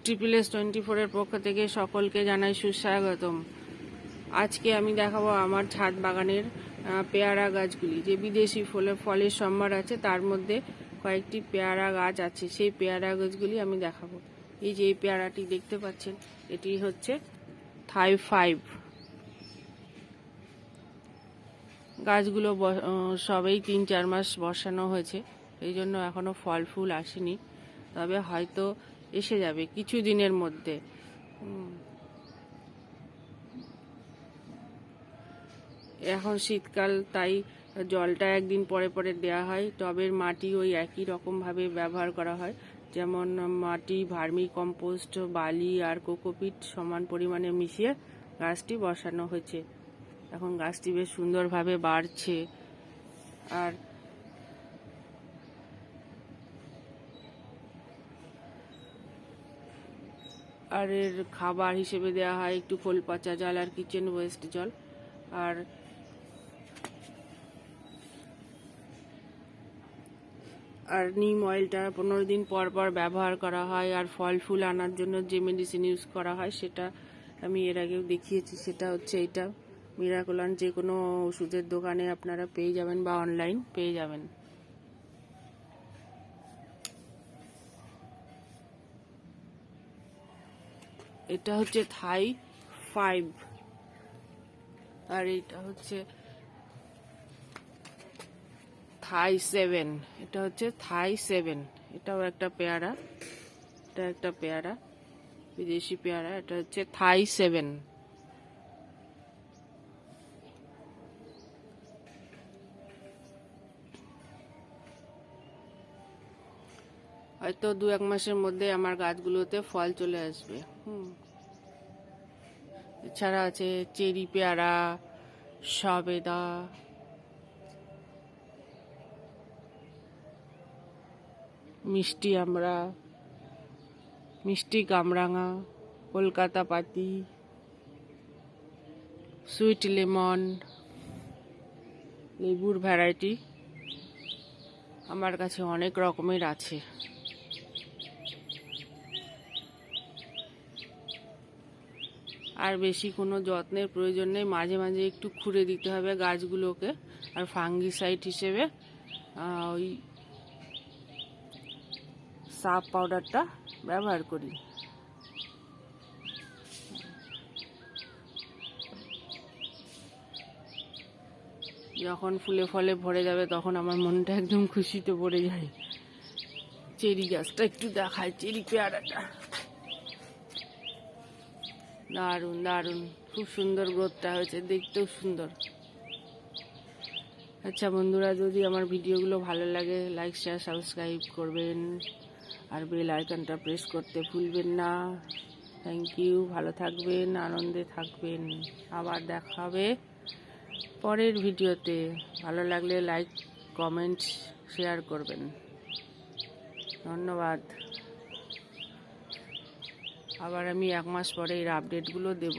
TSS24 এর পক্ষ থেকে সকলকে জানাই সুস্বাগতম। আজকে আমি দেখাবো আমার ছাদ বাগানের পেয়ারা গাছগুলি। যে বিদেশি ফলের সম্ভার আছে, তার মধ্যে কয়েকটি পেয়ারা গাছ আছে। সেই পেয়ারা গাছগুলি আমি দেখাবো। এই যে এই পেয়ারাটি দেখতে পাচ্ছেন, এটি হচ্ছে thai5। গাছগুলো সবেই 3-4 মাস বসানো হয়েছে, এই জন্য এখনো ফল ফুল আসেনি, তবে হয়তো এসে যাবে কিছু দিনের মধ্যে। এখন শীতকাল, তাই জলটা একদিন পরে পরে দেওয়া হয়। টবের মাটি ওই একই রকম ভাবে ব্যবহার করা হয়, যেমন মাটি, ভার্মি কম্পোস্ট, বালি আর কোকোপিট সমান পরিমাণে মিশিয়ে গাছটি বসানো হয়েছে। এখন গাছটি বেশ সুন্দরভাবে বাড়ছে। আর এর খাবার হিসেবে দেওয়া হয় একটু খোল পচা জল আর কিচেন ওয়েস্ট জল। আর নিম অয়েলটা 15 দিন পর পর ব্যবহার করা হয়। আর ফল ফুল আনার জন্য যে মেডিসিন ইউজ করা হয়, সেটা আমি এর আগেও দেখিয়েছি। সেটা হচ্ছে এটা মিরাকলান। যে কোনো ওষুধের দোকানে আপনারা পেয়ে যাবেন বা অনলাইন পেয়ে যাবেন। এটা হচ্ছে thai5 আর এটা হচ্ছে thai7। এটা হচ্ছে thai7। এটাও একটা পেয়ারা, এটা একটা পেয়ারা, বিদেশি পেয়ারা। এটা হচ্ছে thai7। হয়তো 2-1 মাসের মধ্যে আমার গাছগুলোতে ফল চলে আসবে। এছাড়া আছে চেরি পেয়ারা, সবেদা, মিষ্টি আমরা, মিষ্টি কামরাঙা, কলকাতা পাতি, সুইট লেমন, লেবুর ভ্যারাইটি আমার কাছে অনেক রকমের আছে। আর বেশি কোনো যত্নের প্রয়োজন নেই, মাঝে মাঝে একটু খুঁড়ে দিতে হবে গাছগুলোকে। আর ফাঙ্গিসাইড হিসেবে ওই সাপ পাউডারটা ব্যবহার করি। যখন ফুলে ফলে ভরে যাবে, তখন আমার মনটা একদম খুশিতে ভরে যায়। চেরি গাছটা একটু দেখায়, চেরি পেয়ারাটা দারুণ দারুণ, খুব সুন্দর গ্রোথটা হয়েছে, দেখতেও সুন্দর। আচ্ছা বন্ধুরা, যদি আমার ভিডিওগুলো ভালো লাগে, লাইক শেয়ার সাবস্ক্রাইব করবেন আর বেল আইকনটা প্রেস করতে ভুলবেন না। Thank you. ভালো থাকবেন, আনন্দে থাকবেন। আবার দেখা হবে পরের ভিডিওতে। ভালো লাগলে লাইক, কমেন্ট, শেয়ার করবেন। ধন্যবাদ। আবার আমি 1 মাস পরে এর আপডেটগুলো দেব।